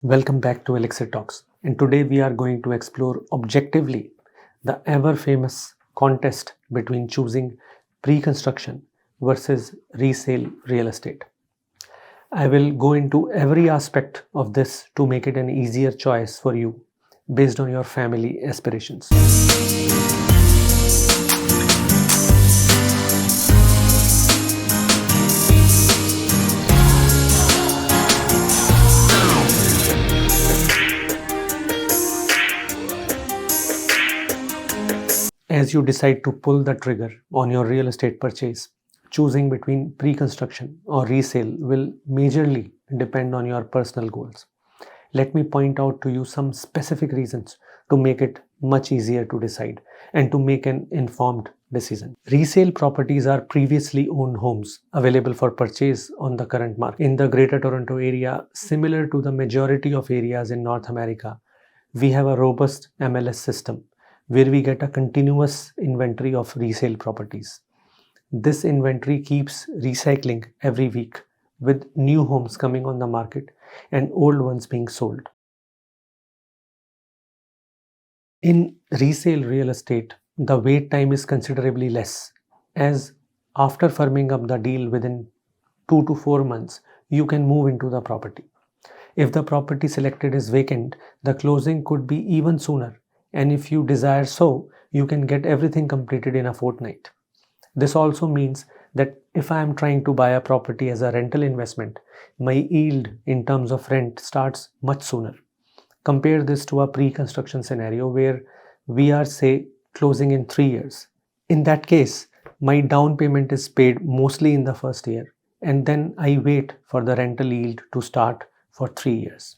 Welcome back to Elixir Talks, and today we are going to explore objectively the ever famous contest between choosing pre construction versus resale real estate. I will go into every aspect of this to make it an easier choice for you based on your family aspirations. As you decide to pull the trigger on your real estate purchase, choosing between pre-construction or resale will majorly depend on your personal goals. Let me point out to you some specific reasons to make it much easier to decide and to make an informed decision. Resale properties are previously owned homes available for purchase on the current market. In the Greater Toronto area, similar to the majority of areas in North America, we have a robust MLS system where we get a continuous inventory of resale properties. This inventory keeps recycling every week with new homes coming on the market and old ones being sold. In resale real estate, the wait time is considerably less, as after firming up the deal within 2 to 4 months, you can move into the property. If the property selected is vacant, the closing could be even sooner, and if you desire so, you can get everything completed in a fortnight. This also means that if I am trying to buy a property as a rental investment, my yield in terms of rent starts much sooner. Compare this to a pre-construction scenario where we are, say, closing in 3 years. In that case, my down payment is paid mostly in the first year, and then I wait for the rental yield to start for 3 years.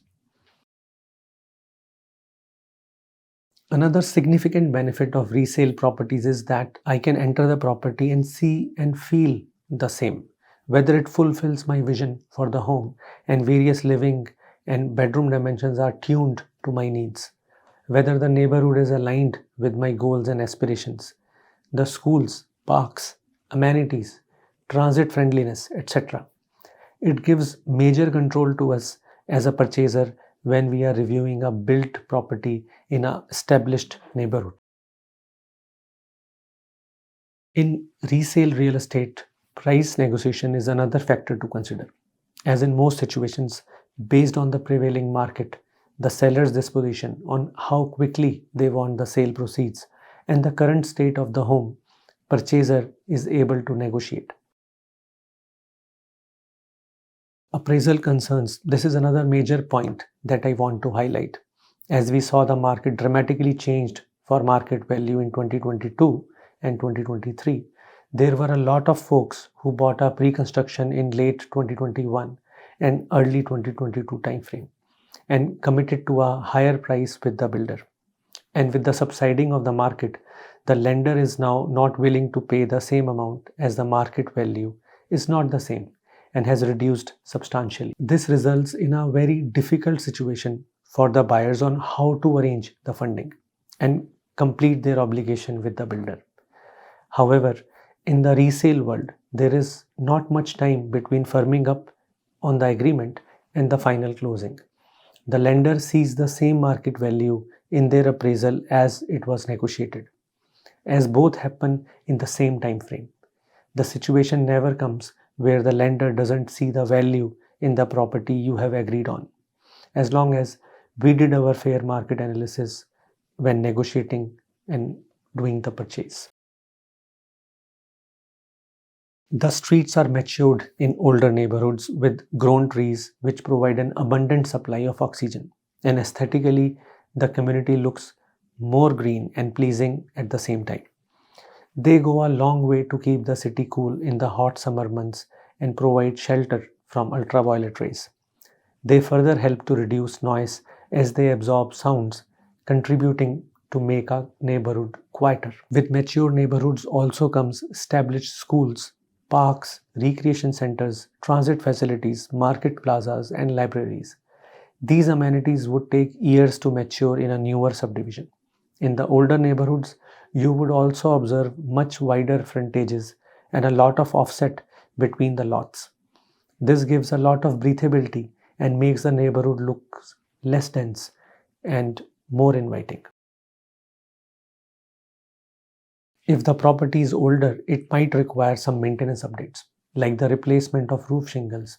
Another significant benefit of resale properties is that I can enter the property and see and feel the same, whether it fulfills my vision for the home and various living and bedroom dimensions are tuned to my needs, whether the neighborhood is aligned with my goals and aspirations, the schools, parks, amenities, transit friendliness, etc. It gives major control to us as a purchaser when we are reviewing a built property in an established neighborhood. In resale real estate, price negotiation is another factor to consider. As in most situations, based on the prevailing market, the seller's disposition on how quickly they want the sale proceeds, and the current state of the home, purchaser is able to negotiate. Appraisal concerns. This is another major point that I want to highlight. As we saw, the market dramatically changed for market value in 2022 and 2023. There were a lot of folks who bought a pre-construction in late 2021 and early 2022 timeframe and committed to a higher price with the builder. And with the subsiding of the market, the lender is now not willing to pay the same amount as the market value is not the same and has reduced substantially. This results in a very difficult situation for the buyers on how to arrange the funding and complete their obligation with the builder. However, in the resale world, there is not much time between firming up on the agreement and the final closing. The lender sees the same market value in their appraisal as it was negotiated, as both happen in the same time frame. The situation never comes where the lender doesn't see the value in the property you have agreed on, as long as we did our fair market analysis when negotiating and doing the purchase. The streets are matured in older neighborhoods with grown trees which provide an abundant supply of oxygen, and aesthetically the community looks more green and pleasing at the same time. They go a long way to keep the city cool in the hot summer months and provide shelter from ultraviolet rays. They further help to reduce noise as they absorb sounds, contributing to make a neighborhood quieter. With mature neighborhoods also comes established schools, parks, recreation centers, transit facilities, market plazas, and libraries. These amenities would take years to mature in a newer subdivision. In the older neighborhoods, you would also observe much wider frontages and a lot of offset between the lots. This gives a lot of breathability and makes the neighborhood look less dense, and more inviting. If the property is older, it might require some maintenance updates, like the replacement of roof shingles,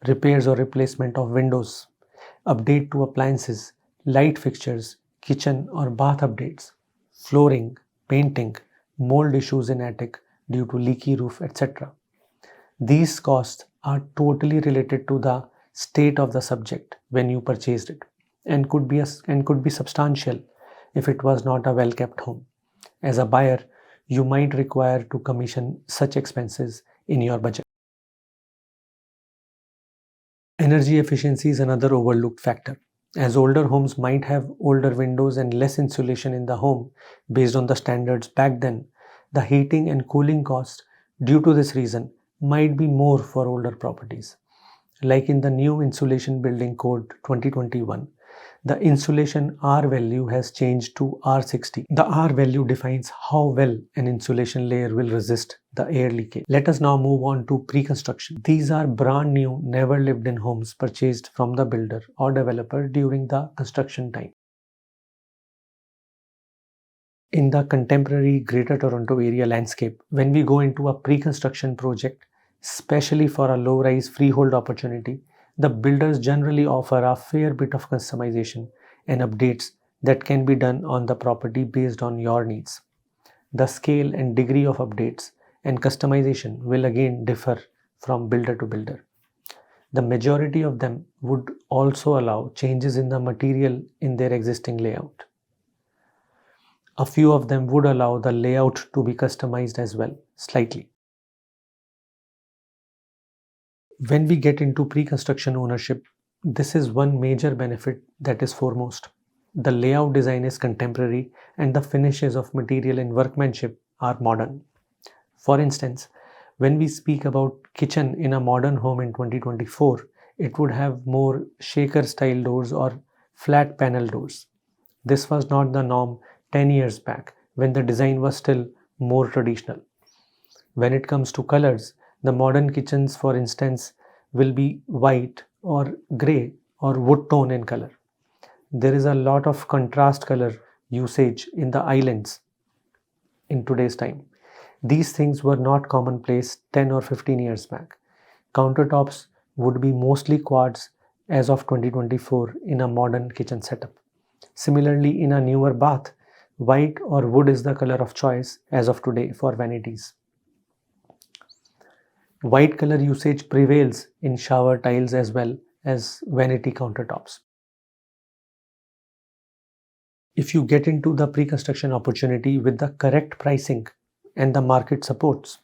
repairs or replacement of windows, update to appliances, light fixtures, kitchen or bath updates, flooring, painting, mold issues in attic due to leaky roof, etc. These costs are totally related to the state of the subject when you purchased it, and could be substantial if it was not a well kept home. As a buyer, you might require to commission such expenses in your budget. Energy efficiency is another overlooked factor, as older homes might have older windows and less insulation in the home based on the standards back then. The heating and cooling costs due to this reason might be more for older properties. Like in the new Insulation Building Code 2021, the insulation R value has changed to R60. The R value defines how well an insulation layer will resist the air leakage. Let us now move on to pre-construction. These are brand new, never lived in homes purchased from the builder or developer during the construction time. In the contemporary Greater Toronto Area landscape, when we go into a pre-construction project, especially for a low-rise freehold opportunity, the builders generally offer a fair bit of customization and updates that can be done on the property based on your needs. The scale and degree of updates and customization will again differ from builder to builder. The majority of them would also allow changes in the material in their existing layout. A few of them would allow the layout to be customized as well, slightly. When we get into pre-construction ownership, this is one major benefit that is foremost. The layout design is contemporary and the finishes of material and workmanship are modern. For instance, when we speak about kitchen in a modern home in 2024, it would have more shaker style doors or flat panel doors. This was not the norm 10 years back when the design was still more traditional. When it comes to colors, the modern kitchens, for instance, will be white or grey or wood tone in color. There is a lot of contrast color usage in the islands in today's time. These things were not commonplace 10 or 15 years back. Countertops would be mostly quartz as of 2024 in a modern kitchen setup. Similarly, in a newer bath, white or wood is the color of choice as of today for vanities. White color usage prevails in shower tiles as well as vanity countertops. If you get into the pre-construction opportunity with the correct pricing and the market supports,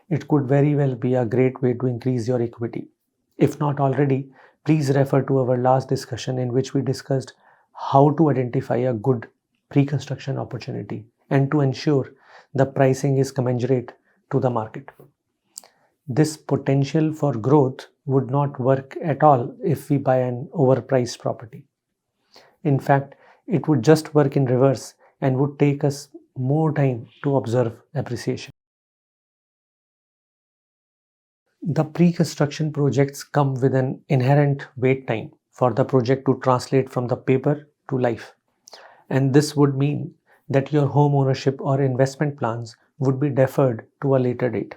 it could very well be a great way to increase your equity. If not already, please refer to our last discussion in which we discussed how to identify a good pre-construction opportunity and to ensure the pricing is commensurate to the market. This potential for growth would not work at all if we buy an overpriced property. In fact, it would just work in reverse and would take us more time to observe appreciation. The pre-construction projects come with an inherent wait time for the project to translate from the paper to life. And this would mean that your home ownership or investment plans would be deferred to a later date.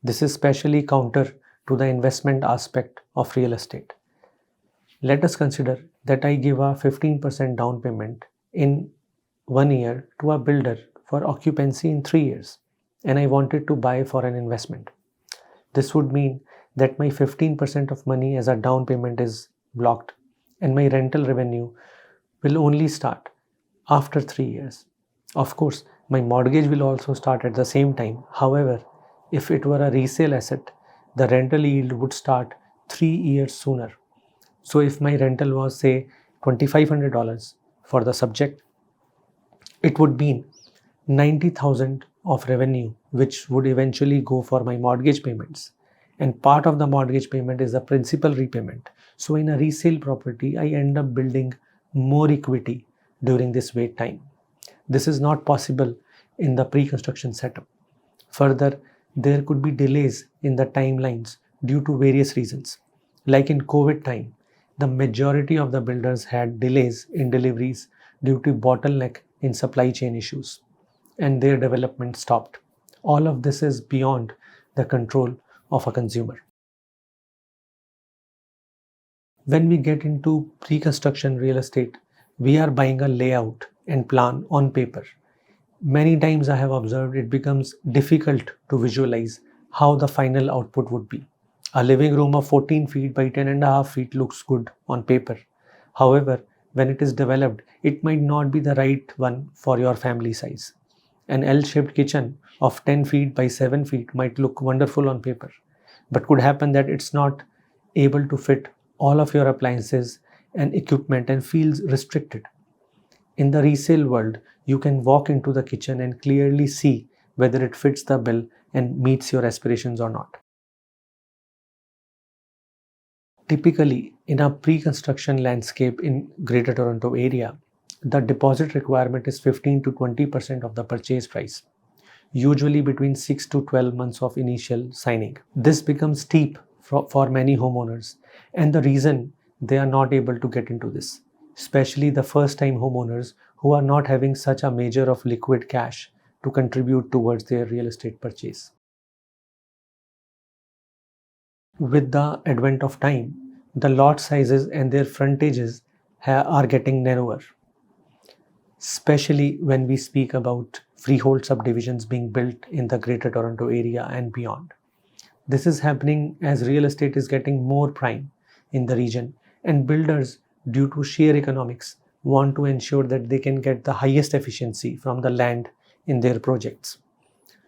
This is especially counter to the investment aspect of real estate. Let us consider that I give a 15% down payment in 1 year to a builder for occupancy in 3 years, and I wanted to buy for an investment. This would mean that my 15% of money as a down payment is blocked, and my rental revenue will only start after 3 years. Of course, my mortgage will also start at the same time. However, if it were a resale asset, the rental yield would start 3 years sooner. So if my rental was, say, $2,500 for the subject, it would mean 90,000 of revenue, which would eventually go for my mortgage payments. And part of the mortgage payment is the principal repayment. So in a resale property, I end up building more equity during this wait time. This is not possible in the pre-construction setup. Further, there could be delays in the timelines due to various reasons. Like in COVID time, the majority of the builders had delays in deliveries due to bottleneck in supply chain issues, and their development stopped. All of this is beyond the control of a consumer. When we get into pre-construction real estate, we are buying a layout and plan on paper. Many times I have observed it becomes difficult to visualize how the final output would be. A living room of 14 feet by 10.5 feet looks good on paper. However, when it is developed, it might not be the right one for your family size. An L-shaped kitchen of 10 feet by 7 feet might look wonderful on paper, but could happen that it's not able to fit all of your appliances and equipment and feels restricted. In the resale world, you can walk into the kitchen and clearly see whether it fits the bill and meets your aspirations or not. Typically, in a pre-construction landscape in Greater Toronto area, the deposit requirement is 15 to 20% of the purchase price, usually between 6 to 12 months of initial signing. This becomes steep for many homeowners, and the reason they are not able to get into this, especially the first-time homeowners who are not having such a measure of liquid cash to contribute towards their real estate purchase. With the advent of time, the lot sizes and their frontages are getting narrower, especially when we speak about freehold subdivisions being built in the Greater Toronto area and beyond. This is happening as real estate is getting more prime in the region, and builders, due to sheer economics, want to ensure that they can get the highest efficiency from the land in their projects.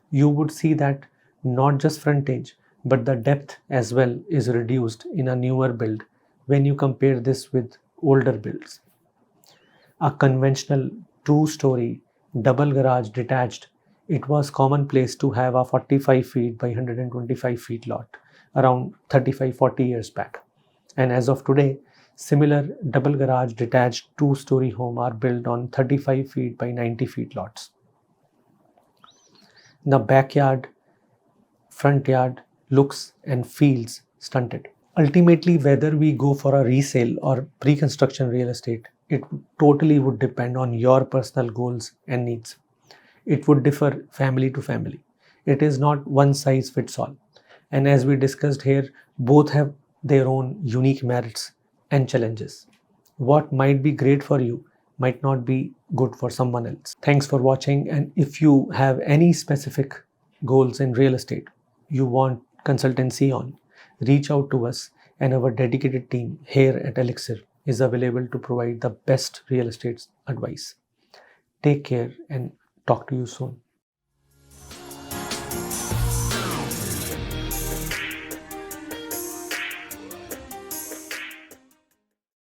You would see that not just frontage, but the depth as well is reduced in a newer build when you compare this with older builds. A conventional two-story double garage detached, it was commonplace to have a 45 feet by 125 feet lot around 35-40 years back. And as of today, similar double garage detached two-story home are built on 35 feet by 90 feet lots. The backyard, front yard looks and feels stunted. Ultimately, whether we go for a resale or pre-construction real estate, it totally would depend on your personal goals and needs. It would differ family to family. It is not one size fits all. And as we discussed here, both have their own unique merits and challenges. What might be great for you might not be good for someone else. Thanks for watching, and if you have any specific goals in real estate you want consultancy on, reach out to us, and our dedicated team here at Elixir is available to provide the best real estate advice. Take care and talk to you soon.